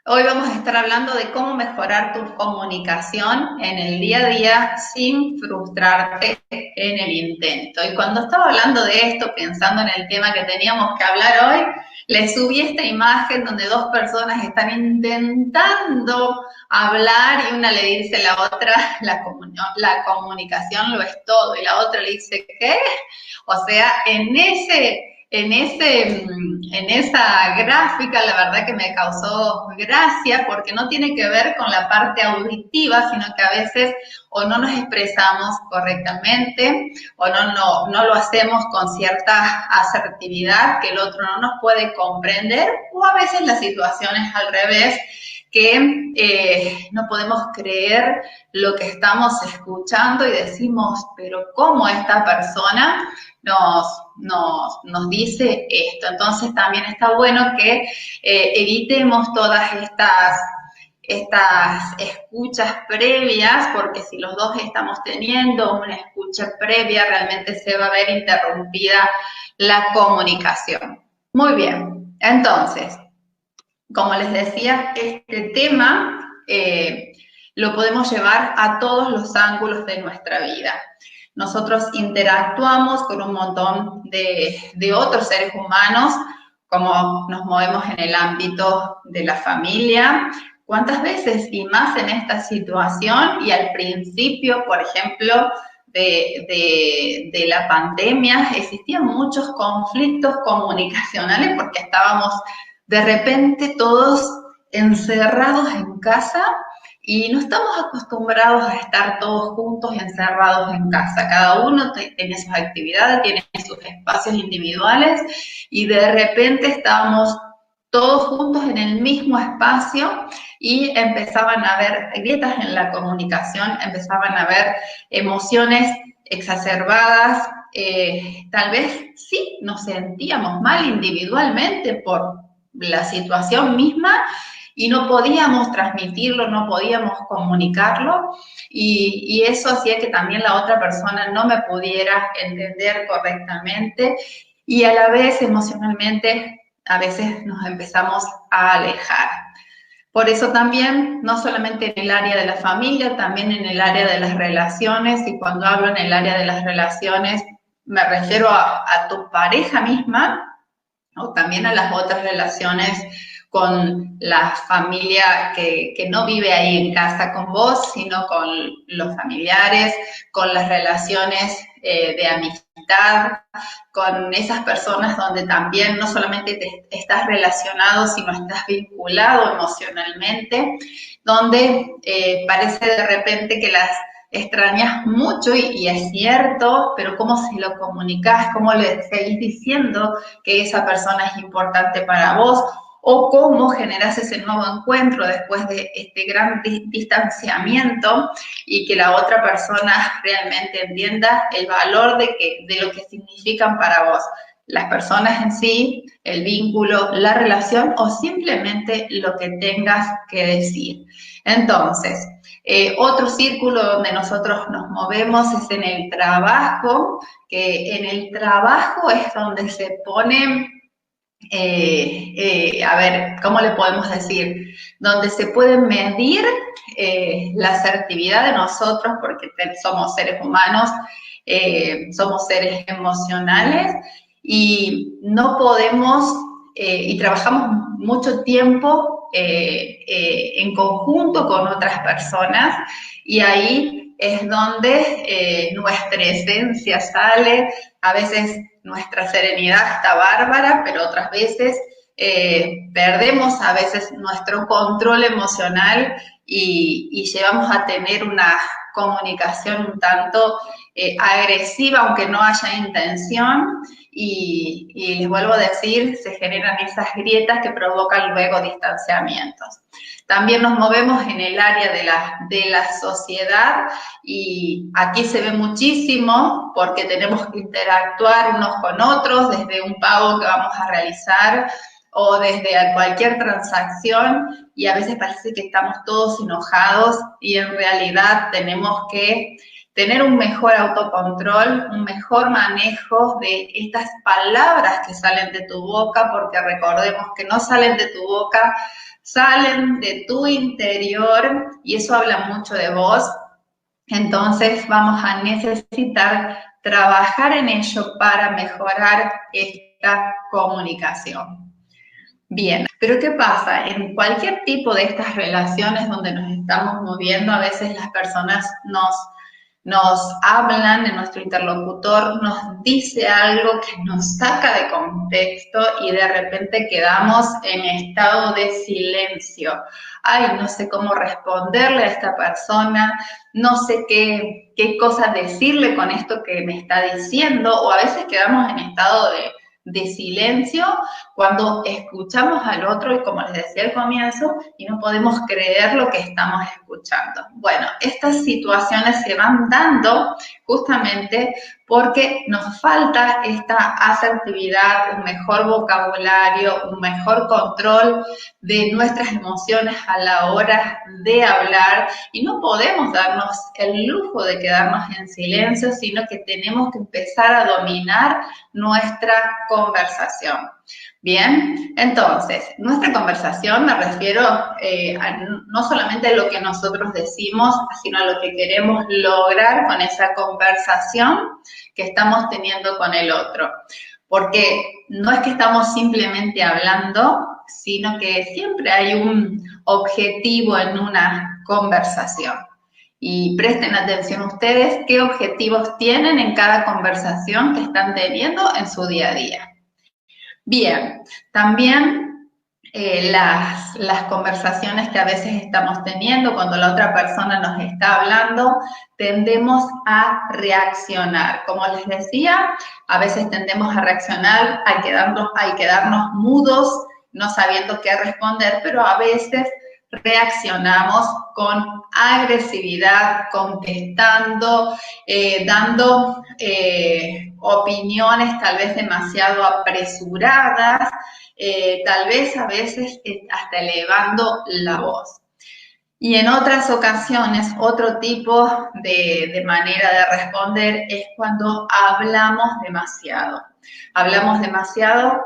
Hoy vamos a estar hablando de cómo mejorar tu comunicación en el día a día sin frustrarte en el intento. Y cuando estaba hablando de esto, pensando en el tema que teníamos que hablar hoy, le subí esta imagen donde dos personas están intentando hablar y una le dice a la otra, la comunicación lo es todo, y la otra le dice, ¿qué? O sea, en esa gráfica, la verdad que me causó gracia porque no tiene que ver con la parte auditiva, sino que a veces o no nos expresamos correctamente o no lo hacemos con cierta asertividad que el otro no nos puede comprender, o a veces la situación es al revés, que no podemos creer lo que estamos escuchando y decimos, pero ¿cómo esta persona nos dice esto? Entonces también está bueno que evitemos todas estas escuchas previas, porque si los dos estamos teniendo una escucha previa, realmente se va a ver interrumpida la comunicación. Muy bien, entonces, como les decía, este tema lo podemos llevar a todos los ángulos de nuestra vida. Nosotros interactuamos con un montón de otros seres humanos, como nos movemos en el ámbito de la familia. ¿Cuántas veces, y más en esta situación, y al principio, por ejemplo, de la pandemia, existían muchos conflictos comunicacionales porque estábamos de repente todos encerrados en casa y no estamos acostumbrados a estar todos juntos encerrados en casa. Cada uno tiene sus actividades, tiene sus espacios individuales y de repente estábamos todos juntos en el mismo espacio y empezaban a haber grietas en la comunicación, empezaban a haber emociones exacerbadas, tal vez sí nos sentíamos mal individualmente por la situación misma y no podíamos transmitirlo, no podíamos comunicarlo y eso hacía que también la otra persona no me pudiera entender correctamente y a la vez emocionalmente a veces nos empezamos a alejar. Por eso también, no solamente en el área de la familia, también en el área de las relaciones, y cuando hablo en el área de las relaciones, me refiero a tu pareja misma, o también a las otras relaciones con la familia que no vive ahí en casa con vos, sino con los familiares, con las relaciones de amistad, con esas personas donde también no solamente te estás relacionado, sino estás vinculado emocionalmente, donde parece de repente que las extrañas mucho y es cierto, pero ¿cómo se lo comunicás? ¿Cómo le seguís diciendo que esa persona es importante para vos? ¿O cómo generás ese nuevo encuentro después de este gran distanciamiento y que la otra persona realmente entienda el valor de lo que significan para vos? Las personas en sí, el vínculo, la relación o simplemente lo que tengas que decir. Entonces, otro círculo donde nosotros nos movemos es en el trabajo, que en el trabajo es donde se pone, a ver, ¿cómo le podemos decir? Donde se puede medir la asertividad de nosotros, porque somos seres humanos, somos seres emocionales y no podemos, y trabajamos mucho tiempo en conjunto con otras personas y ahí es donde nuestra esencia sale, a veces nuestra serenidad está bárbara, pero otras veces perdemos a veces nuestro control emocional y llevamos a tener una comunicación un tanto agresiva, aunque no haya intención, y les vuelvo a decir, se generan esas grietas que provocan luego distanciamientos. También nos movemos en el área de la sociedad y aquí se ve muchísimo porque tenemos que interactuar unos con otros desde un pago que vamos a realizar o desde cualquier transacción y a veces parece que estamos todos enojados y en realidad tenemos que tener un mejor autocontrol, un mejor manejo de estas palabras que salen de tu boca, porque recordemos que no salen de tu boca, salen de tu interior y eso habla mucho de vos. Entonces vamos a necesitar trabajar en ello para mejorar esta comunicación. Bien, pero ¿qué pasa? En cualquier tipo de estas relaciones donde nos estamos moviendo, a veces las personas nos hablan, en nuestro interlocutor nos dice algo que nos saca de contexto y de repente quedamos en estado de silencio. Ay, no sé cómo responderle a esta persona, no sé qué cosa decirle con esto que me está diciendo, o a veces quedamos en estado de silencio cuando escuchamos al otro y como les decía al comienzo, y no podemos creer lo que estamos escuchando. Bueno, estas situaciones se van dando justamente porque nos falta esta asertividad, un mejor vocabulario, un mejor control de nuestras emociones a la hora de hablar y no podemos darnos el lujo de quedarnos en silencio, sino que tenemos que empezar a dominar nuestra conversación. Bien, entonces, nuestra conversación, me refiero no solamente a lo que nosotros decimos, sino a lo que queremos lograr con esa conversación que estamos teniendo con el otro. Porque no es que estamos simplemente hablando, sino que siempre hay un objetivo en una conversación. Y presten atención ustedes qué objetivos tienen en cada conversación que están teniendo en su día a día. Bien, también las conversaciones que a veces estamos teniendo cuando la otra persona nos está hablando, tendemos a reaccionar. Como les decía, a veces tendemos a reaccionar al quedarnos mudos, no sabiendo qué responder, pero a veces reaccionamos con agresividad, contestando, dando opiniones tal vez demasiado apresuradas, tal vez a veces hasta elevando la voz. Y en otras ocasiones, otro tipo de manera de responder es cuando hablamos demasiado. Hablamos demasiado,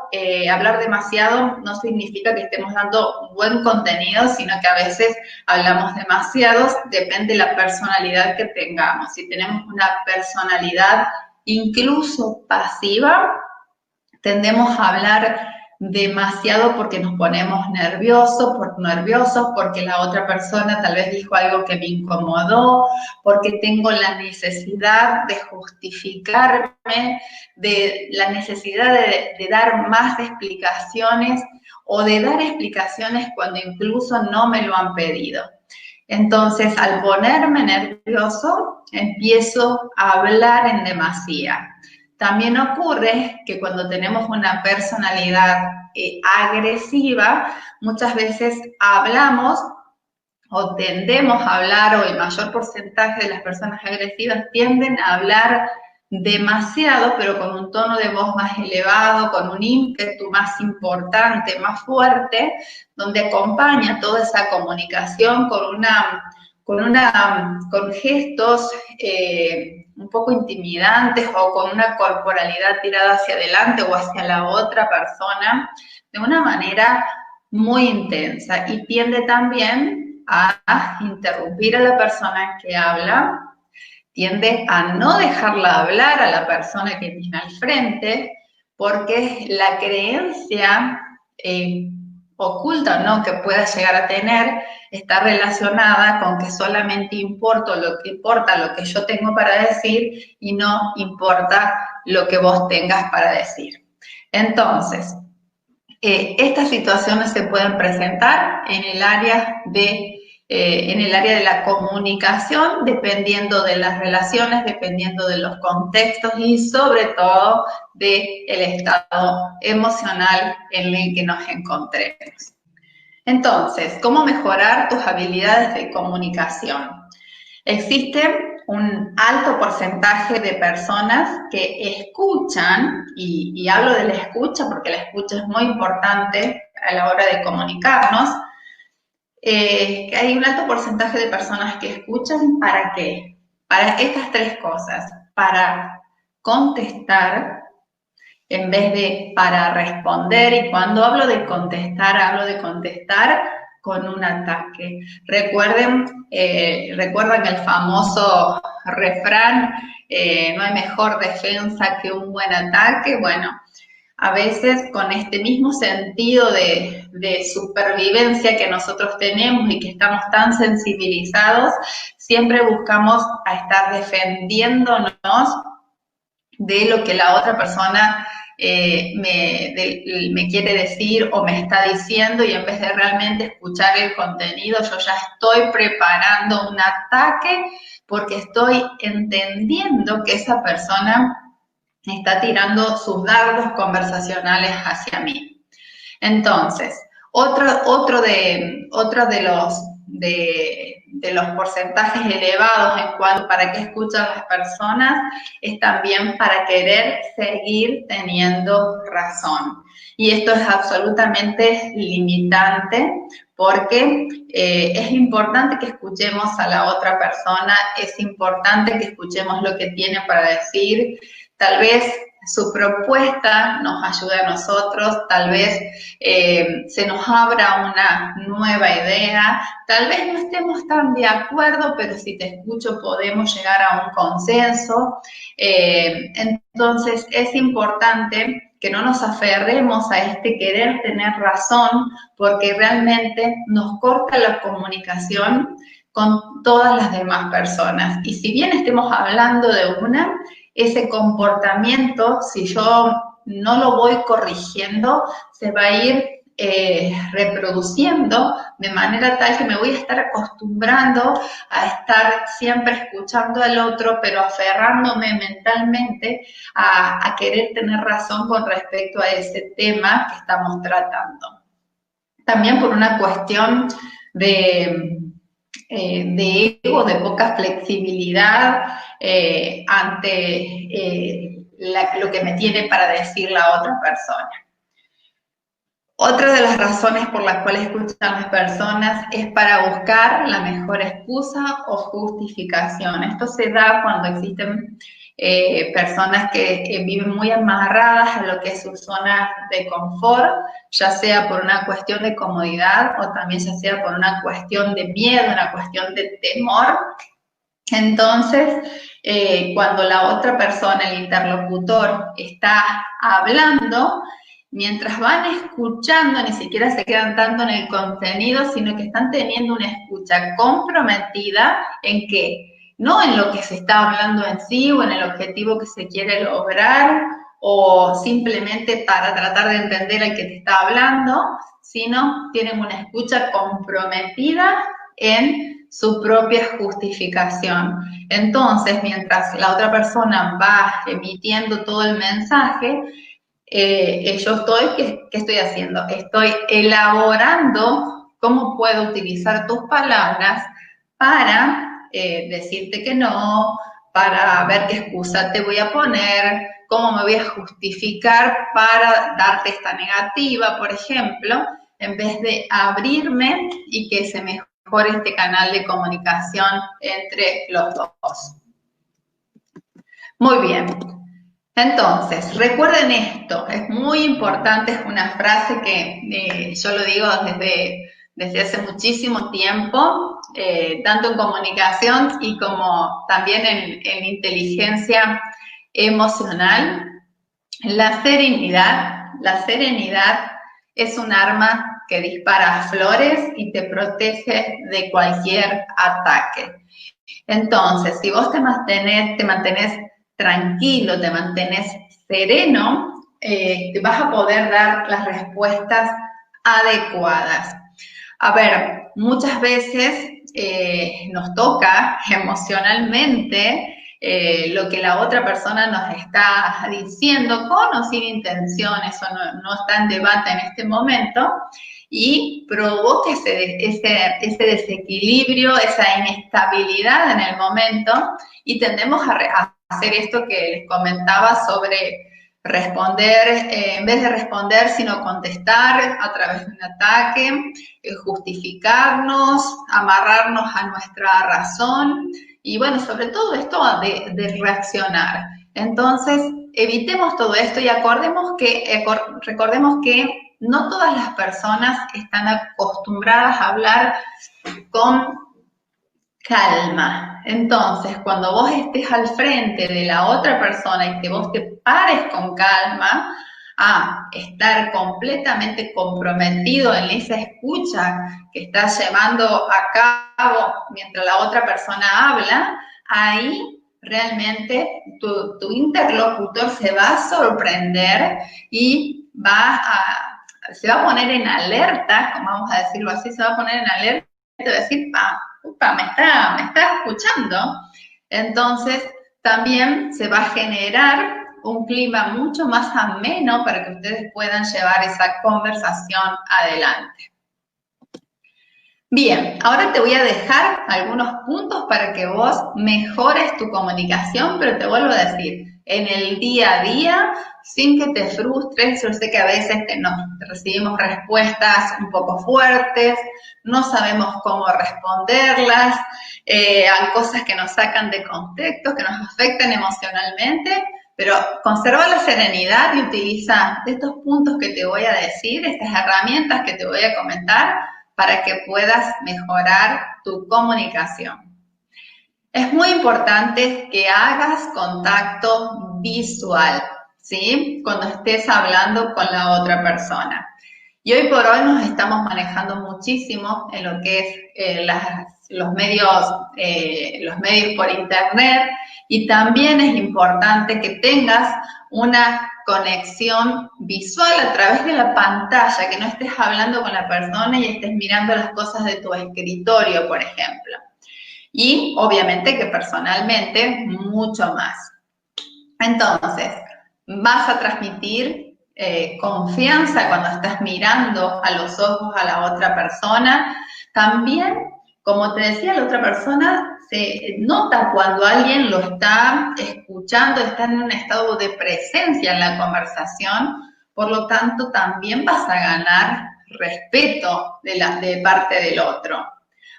hablar demasiado no significa que estemos dando buen contenido, sino que a veces hablamos demasiado, depende de la personalidad que tengamos. Si tenemos una personalidad incluso pasiva, tendemos a hablar demasiado porque nos ponemos nerviosos, porque la otra persona tal vez dijo algo que me incomodó, porque tengo la necesidad de justificarme, de la necesidad de dar más explicaciones o de dar explicaciones cuando incluso no me lo han pedido. Entonces, al ponerme nervioso, empiezo a hablar en demasía. También ocurre que cuando tenemos una personalidad agresiva, muchas veces hablamos o tendemos a hablar, o el mayor porcentaje de las personas agresivas tienden a hablar demasiado, pero con un tono de voz más elevado, con un ímpetu más importante, más fuerte, donde acompaña toda esa comunicación con gestos un poco intimidantes o con una corporalidad tirada hacia adelante o hacia la otra persona de una manera muy intensa y tiende también a interrumpir a la persona que habla, tiende a no dejarla hablar a la persona que tiene al frente, porque la creencia oculta, ¿no?, que pueda llegar a tener, está relacionada con que solamente importa lo que yo tengo para decir y no importa lo que vos tengas para decir. Entonces, estas situaciones se pueden presentar en el área de la comunicación, dependiendo de las relaciones, dependiendo de los contextos y sobre todo del estado emocional en el que nos encontremos. Entonces, ¿cómo mejorar tus habilidades de comunicación? Existe un alto porcentaje de personas que escuchan, y hablo de la escucha porque la escucha es muy importante a la hora de comunicarnos. Hay un alto porcentaje de personas que escuchan, ¿para qué? para estas tres cosas, para contestar en vez de para responder, y cuando hablo de contestar con un ataque. Recuerdan el famoso refrán, no hay mejor defensa que un buen ataque. Bueno, a veces con este mismo sentido de supervivencia que nosotros tenemos y que estamos tan sensibilizados, siempre buscamos a estar defendiéndonos de lo que la otra persona me quiere decir o me está diciendo, y en vez de realmente escuchar el contenido, yo ya estoy preparando un ataque porque estoy entendiendo que esa persona está tirando sus dardos conversacionales hacia mí. Entonces, otro de los porcentajes elevados en cuanto para qué escuchan las personas es también para querer seguir teniendo razón. Y esto es absolutamente limitante porque es importante que escuchemos a la otra persona, es importante que escuchemos lo que tiene para decir. Tal vez su propuesta nos ayude a nosotros, tal vez se nos abra una nueva idea, tal vez no estemos tan de acuerdo, pero si te escucho podemos llegar a un consenso. Entonces es importante que no nos aferremos a este querer tener razón, porque realmente nos corta la comunicación con todas las demás personas. Y si bien estemos hablando de ese comportamiento, si yo no lo voy corrigiendo, se va a ir reproduciendo de manera tal que me voy a estar acostumbrando a estar siempre escuchando al otro, pero aferrándome mentalmente a querer tener razón con respecto a ese tema que estamos tratando. También por una cuestión de ego, de poca flexibilidad ante lo que me tiene para decir la otra persona. Otra de las razones por las cuales escuchan las personas es para buscar la mejor excusa o justificación. Esto se da cuando existen personas que viven muy amarradas a lo que es su zona de confort, ya sea por una cuestión de comodidad o también ya sea por una cuestión de miedo, una cuestión de temor. Entonces, cuando la otra persona, el interlocutor, está hablando, mientras van escuchando, ni siquiera se quedan tanto en el contenido, sino que están teniendo una escucha comprometida en qué, no en lo que se está hablando en sí o en el objetivo que se quiere lograr o simplemente para tratar de entender al que te está hablando, sino tienen una escucha comprometida en su propia justificación. Entonces, mientras la otra persona va emitiendo todo el mensaje, yo ¿qué estoy haciendo? Estoy elaborando cómo puedo utilizar tus palabras para decirte que no, para ver qué excusa te voy a poner, cómo me voy a justificar para darte esta negativa, por ejemplo, en vez de abrirme y que se mejore este canal de comunicación entre los dos. Muy bien. Entonces, recuerden esto, es muy importante, es una frase que yo lo digo desde hace muchísimo tiempo, tanto en comunicación y como también en inteligencia emocional. La serenidad es un arma que dispara flores y te protege de cualquier ataque. Entonces, si vos te mantenés tranquilo, te mantenés sereno, te vas a poder dar las respuestas adecuadas. A ver, muchas veces nos toca emocionalmente lo que la otra persona nos está diciendo con o sin intención, eso no está en debate en este momento, y provoca ese desequilibrio, esa inestabilidad en el momento, y tendemos a hacer esto que les comentaba sobre responder, en vez de responder, sino contestar a través de un ataque, justificarnos, amarrarnos a nuestra razón y bueno, sobre todo esto de reaccionar. Entonces, evitemos todo esto y recordemos que no todas las personas están acostumbradas a hablar con calma. Entonces, cuando vos estés al frente de la otra persona y que vos te pares con calma, a estar completamente comprometido en esa escucha que estás llevando a cabo mientras la otra persona habla, ahí realmente tu interlocutor se va a sorprender y se va a poner en alerta, como vamos a decirlo así, se va a poner en alerta y va a decir, upa, me está escuchando. Entonces, también se va a generar un clima mucho más ameno para que ustedes puedan llevar esa conversación adelante. Bien, ahora te voy a dejar algunos puntos para que vos mejores tu comunicación, pero te vuelvo a decir, en el día a día, sin que te frustres. Yo sé que a veces recibimos respuestas un poco fuertes, no sabemos cómo responderlas, hay cosas que nos sacan de contexto, que nos afectan emocionalmente, pero conserva la serenidad y utiliza estos puntos que te voy a decir, estas herramientas que te voy a comentar, para que puedas mejorar tu comunicación. Es muy importante que hagas contacto visual, ¿sí? Cuando estés hablando con la otra persona. Y hoy por hoy nos estamos manejando muchísimo en lo que es los medios por internet, y también es importante que tengas una conexión visual a través de la pantalla, que no estés hablando con la persona y estés mirando las cosas de tu escritorio, por ejemplo. Y obviamente que personalmente mucho más. Entonces, vas a transmitir confianza cuando estás mirando a los ojos a la otra persona. También, como te decía, la otra persona se nota cuando alguien lo está escuchando, está en un estado de presencia en la conversación, por lo tanto también vas a ganar respeto de parte del otro.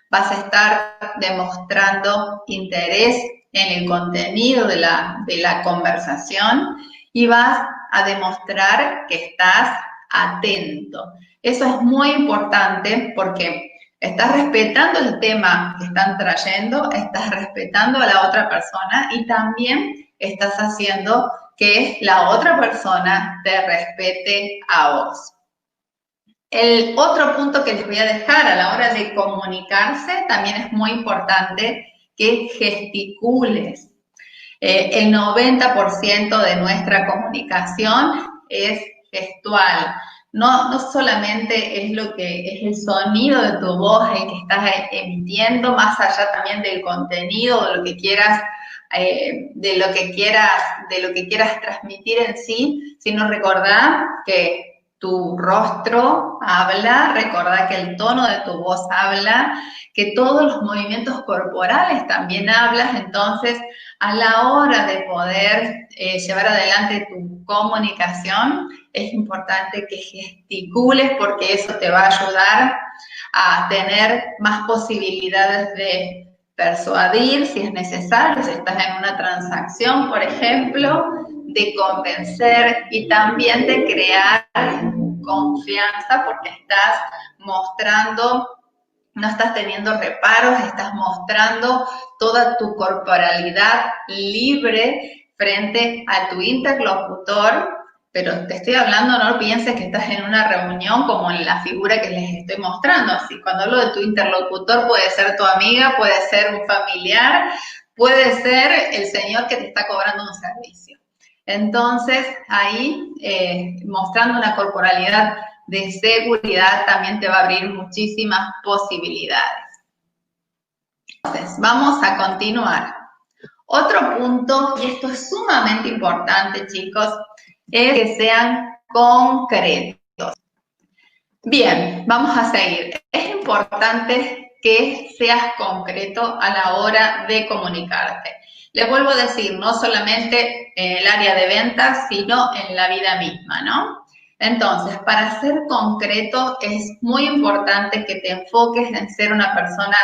Vas a estar demostrando interés en el contenido de la conversación y vas a demostrar que estás atento. Eso es muy importante porque estás respetando el tema que están trayendo, estás respetando a la otra persona y también estás haciendo que la otra persona te respete a vos. El otro punto que les voy a dejar a la hora de comunicarse también es muy importante que gesticules. El 90% de nuestra comunicación es gestual. No solamente es lo que es el sonido de tu voz el que estás emitiendo, más allá también del contenido, de lo que quieras, de lo que quieras transmitir en sí, sino recordar que tu rostro habla, recordá que el tono de tu voz habla, que todos los movimientos corporales también hablas. Entonces, a la hora de poder llevar adelante tu comunicación, es importante que gesticules porque eso te va a ayudar a tener más posibilidades de persuadir si es necesario, si estás en una transacción, por ejemplo, de convencer y también de crear confianza porque estás mostrando, no estás teniendo reparos, estás mostrando toda tu corporalidad libre frente a tu interlocutor. Pero te estoy hablando, no pienses que estás en una reunión como en la figura que les estoy mostrando. Así, cuando hablo de tu interlocutor, puede ser tu amiga, puede ser un familiar, puede ser el señor que te está cobrando un servicio. Entonces, ahí, mostrando una corporalidad de seguridad, también te va a abrir muchísimas posibilidades. Entonces, vamos a continuar. Otro punto, y esto es sumamente importante, chicos, es que sean concretos. Bien, vamos a seguir. Es importante que seas concreto a la hora de comunicarte. Les vuelvo a decir, no solamente en el área de ventas, sino en la vida misma, ¿no? Entonces, para ser concreto, es muy importante que te enfoques en ser una persona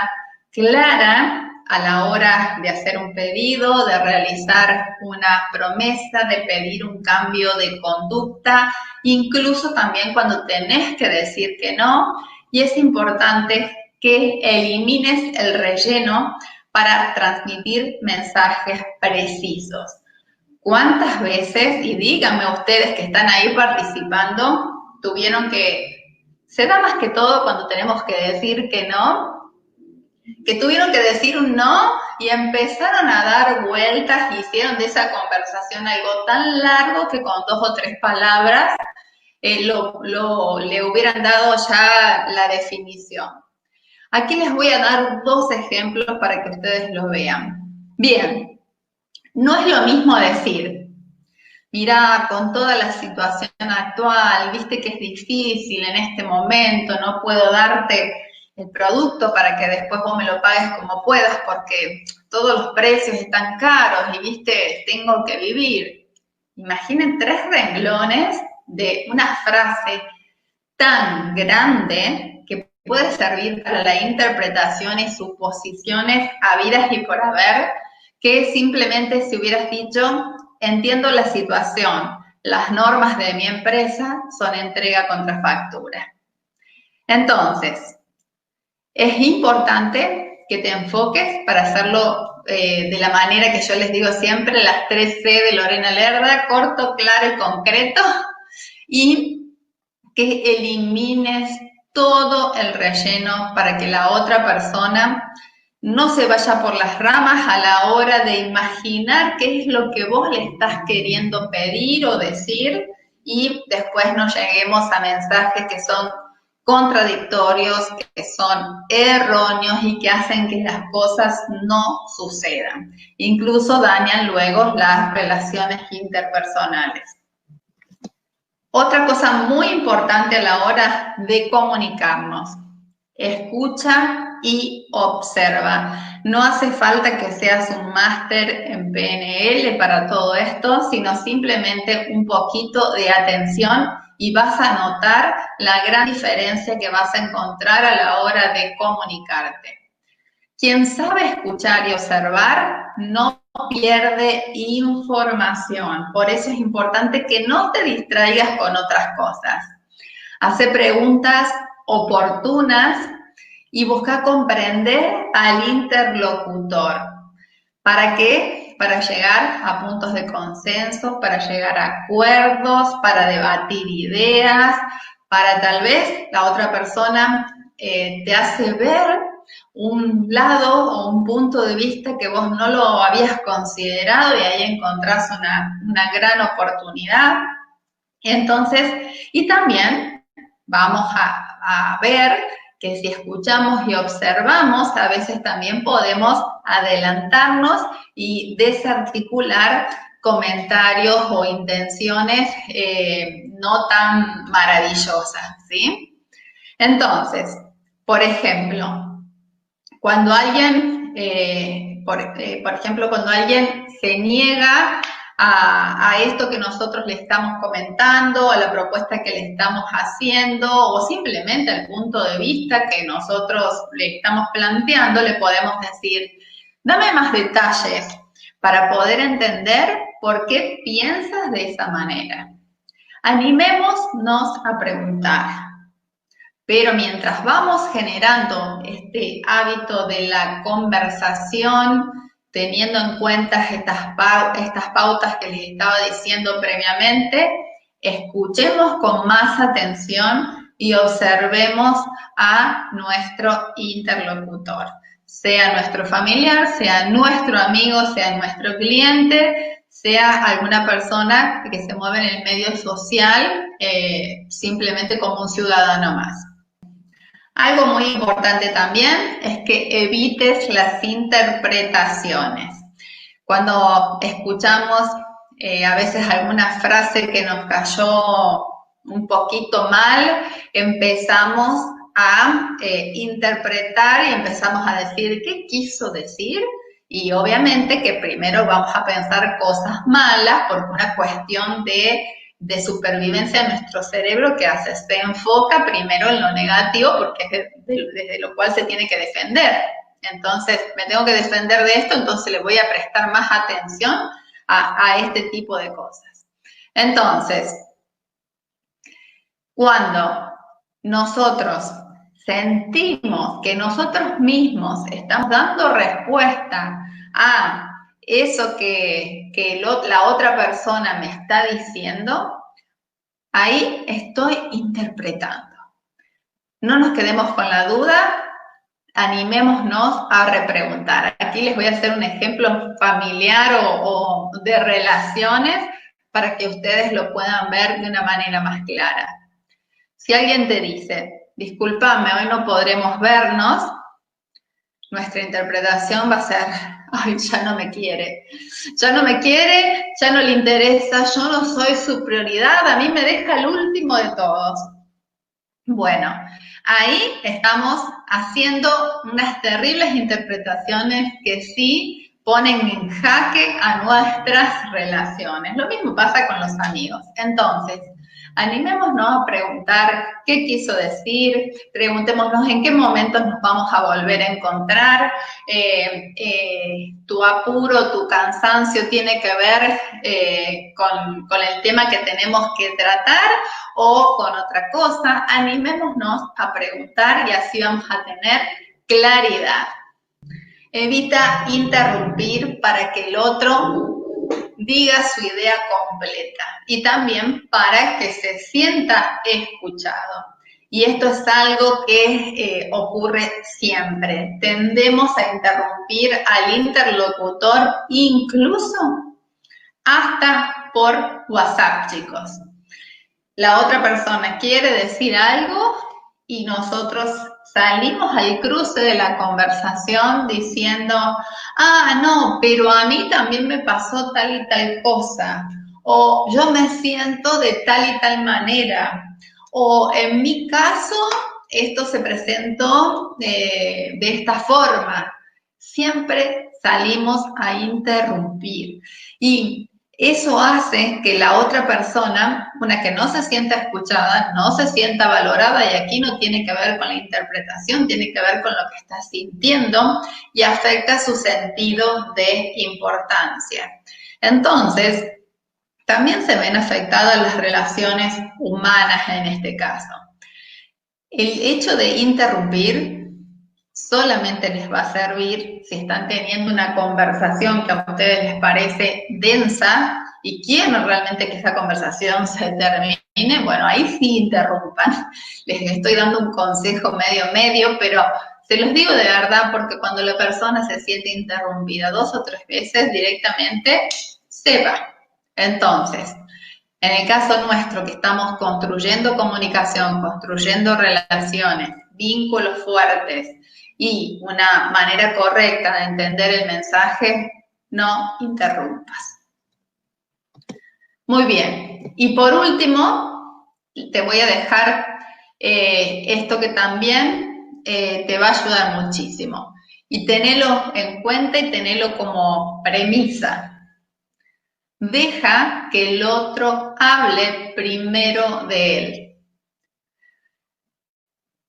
clara a la hora de hacer un pedido, de realizar una promesa, de pedir un cambio de conducta, incluso también cuando tenés que decir que no, y es importante que elimines el relleno para transmitir mensajes precisos. ¿Cuántas veces, y díganme ustedes que están ahí participando, se da más que todo cuando tenemos que decir que no, que tuvieron que decir un no y empezaron a dar vueltas y hicieron de esa conversación algo tan largo que con 2 o 3 palabras le hubieran dado ya la definición? Aquí les voy a dar 2 ejemplos para que ustedes lo vean. Bien, no es lo mismo decir, mira, con toda la situación actual, viste que es difícil en este momento, no puedo darte el producto para que después vos me lo pagues como puedas porque todos los precios están caros y viste, tengo que vivir. Imaginen 3 renglones de una frase tan grande que puede servir para la interpretación y suposiciones habidas y por haber, que simplemente si hubieras dicho, entiendo la situación, las normas de mi empresa son entrega contra factura. Entonces, es importante que te enfoques para hacerlo de la manera que yo les digo siempre, las 3 C de Lorena Lerda, corto, claro y concreto, y que elimines todo el relleno para que la otra persona no se vaya por las ramas a la hora de imaginar qué es lo que vos le estás queriendo pedir o decir y después no lleguemos a mensajes que son contradictorios, que son erróneos y que hacen que las cosas no sucedan. Incluso dañan luego las relaciones interpersonales. Otra cosa muy importante a la hora de comunicarnos, escucha y observa. No hace falta que seas un máster en PNL para todo esto, sino simplemente un poquito de atención y vas a notar la gran diferencia que vas a encontrar a la hora de comunicarte. Quien sabe escuchar y observar no pierde información. Por eso es importante que no te distraigas con otras cosas. Hace preguntas oportunas y busca comprender al interlocutor. ¿Para qué? Para llegar a puntos de consenso, para llegar a acuerdos, para debatir ideas, para tal vez la otra persona te hace ver un lado o un punto de vista que vos no lo habías considerado y ahí encontrás una gran oportunidad. Entonces, y también vamos a ver que si escuchamos y observamos, a veces también podemos adelantarnos y desarticular comentarios o intenciones no tan maravillosas, ¿sí? Entonces, por ejemplo, cuando alguien, cuando alguien se niega a esto que nosotros le estamos comentando, a la propuesta que le estamos haciendo o simplemente al punto de vista que nosotros le estamos planteando, le podemos decir, dame más detalles para poder entender por qué piensas de esa manera. Animémonos a preguntar. Pero mientras vamos generando este hábito de la conversación, teniendo en cuenta estas pautas que les estaba diciendo previamente, escuchemos con más atención y observemos a nuestro interlocutor, sea nuestro familiar, sea nuestro amigo, sea nuestro cliente, sea alguna persona que se mueve en el medio social, simplemente como un ciudadano más. Algo muy importante también es que evites las interpretaciones. Cuando escuchamos a veces alguna frase que nos cayó un poquito mal, empezamos a interpretar y empezamos a decir qué quiso decir y obviamente que primero vamos a pensar cosas malas por una cuestión de supervivencia de nuestro cerebro que se enfoca primero en lo negativo porque es desde lo cual se tiene que defender. Entonces, me tengo que defender de esto, entonces le voy a prestar más atención a este tipo de cosas. Entonces, cuando nosotros sentimos que nosotros mismos estamos dando respuesta a eso que la otra persona me está diciendo, ahí estoy interpretando. No nos quedemos con la duda, animémonos a repreguntar. Aquí les voy a hacer un ejemplo familiar o de relaciones para que ustedes lo puedan ver de una manera más clara. Si alguien te dice, discúlpame, hoy no podremos vernos, nuestra interpretación va a ser, ay, ya no me quiere, ya no me quiere, ya no le interesa, yo no soy su prioridad, a mí me deja el último de todos. Bueno, ahí estamos haciendo unas terribles interpretaciones que sí ponen en jaque a nuestras relaciones. Lo mismo pasa con los amigos. Entonces, animémonos a preguntar qué quiso decir, preguntémonos en qué momentos nos vamos a volver a encontrar, tu apuro, tu cansancio tiene que ver con el tema que tenemos que tratar o con otra cosa. Animémonos a preguntar y así vamos a tener claridad. Evita interrumpir para que el otro diga su idea completa y también para que se sienta escuchado. Y esto es algo que ocurre siempre. Tendemos a interrumpir al interlocutor incluso hasta por WhatsApp, chicos. La otra persona quiere decir algo y nosotros salimos al cruce de la conversación diciendo, ah, no, pero a mí también me pasó tal y tal cosa, o yo me siento de tal y tal manera, o en mi caso esto se presentó de esta forma. Siempre salimos a interrumpir y eso hace que la otra persona, una que no se sienta escuchada, no se sienta valorada, y aquí no tiene que ver con la interpretación, tiene que ver con lo que está sintiendo y afecta su sentido de importancia. Entonces, también se ven afectadas las relaciones humanas en este caso. El hecho de interrumpir solamente les va a servir si están teniendo una conversación que a ustedes les parece densa y quieren realmente que esa conversación se termine. Bueno, ahí sí interrumpan. Les estoy dando un consejo medio, pero se los digo de verdad porque cuando la persona se siente interrumpida 2 o 3 veces directamente se va. Entonces, en el caso nuestro que estamos construyendo comunicación, construyendo relaciones, vínculos fuertes, y una manera correcta de entender el mensaje, no interrumpas. Muy bien. Y por último, te voy a dejar esto que también te va a ayudar muchísimo. Y tenelo en cuenta y tenelo como premisa. Deja que el otro hable primero de él.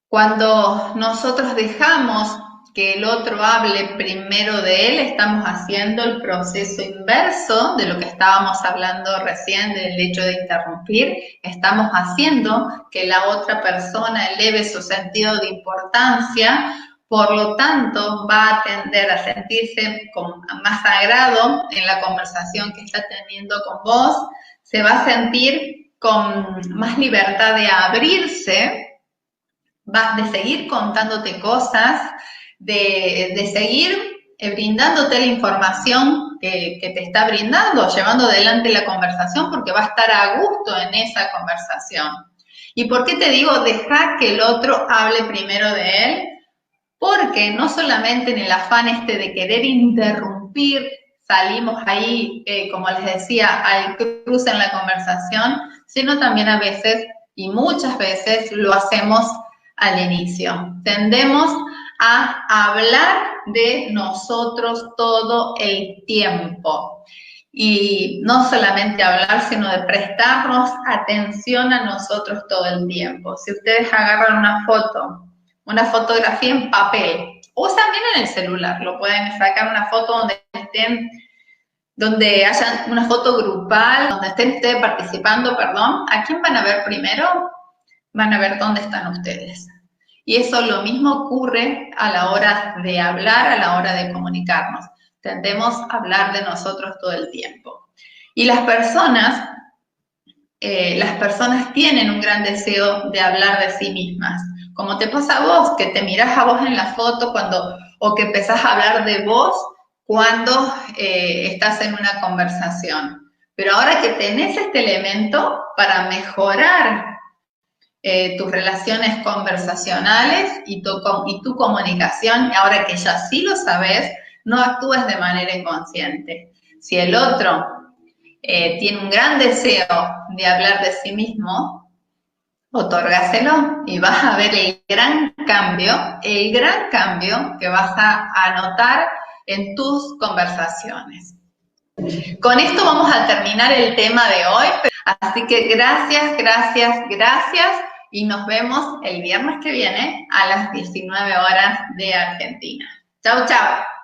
Cuando nosotros dejamos que el otro hable primero de él, estamos haciendo el proceso inverso de lo que estábamos hablando recién del hecho de interrumpir. Estamos haciendo que la otra persona eleve su sentido de importancia, por lo tanto va a tender a sentirse con más agrado en la conversación que está teniendo con vos, se va a sentir con más libertad de abrirse, de seguir contándote cosas, de seguir brindándote la información que te está brindando, llevando adelante la conversación, porque va a estar a gusto en esa conversación. ¿Y por qué te digo dejar que el otro hable primero de él? Porque no solamente en el afán de querer interrumpir, salimos ahí, como les decía, al cruce en la conversación, sino también a veces, y muchas veces, lo hacemos al inicio. Tendemos a hablar de nosotros todo el tiempo. Y no solamente hablar, sino de prestarnos atención a nosotros todo el tiempo. Si ustedes agarran una fotografía en papel, o también en el celular. Lo pueden sacar una foto donde haya una foto grupal, donde estén ustedes participando, perdón. ¿A quién van a ver primero? Van a ver dónde están ustedes. Y eso lo mismo ocurre a la hora de hablar, a la hora de comunicarnos. Tendemos a hablar de nosotros todo el tiempo. Y las personas tienen un gran deseo de hablar de sí mismas. Como te pasa a vos, que te mirás a vos en la foto o que empezás a hablar de vos cuando estás en una conversación. Pero ahora que tenés este elemento para mejorar tus relaciones conversacionales y tu comunicación, ahora que ya sí lo sabes, no actúes de manera inconsciente. Si el otro tiene un gran deseo de hablar de sí mismo, otórgaselo y vas a ver el gran cambio que vas a notar en tus conversaciones. Con esto vamos a terminar el tema de hoy, así que gracias, gracias, gracias y nos vemos el viernes que viene a las 19 horas de Argentina. Chau, chau.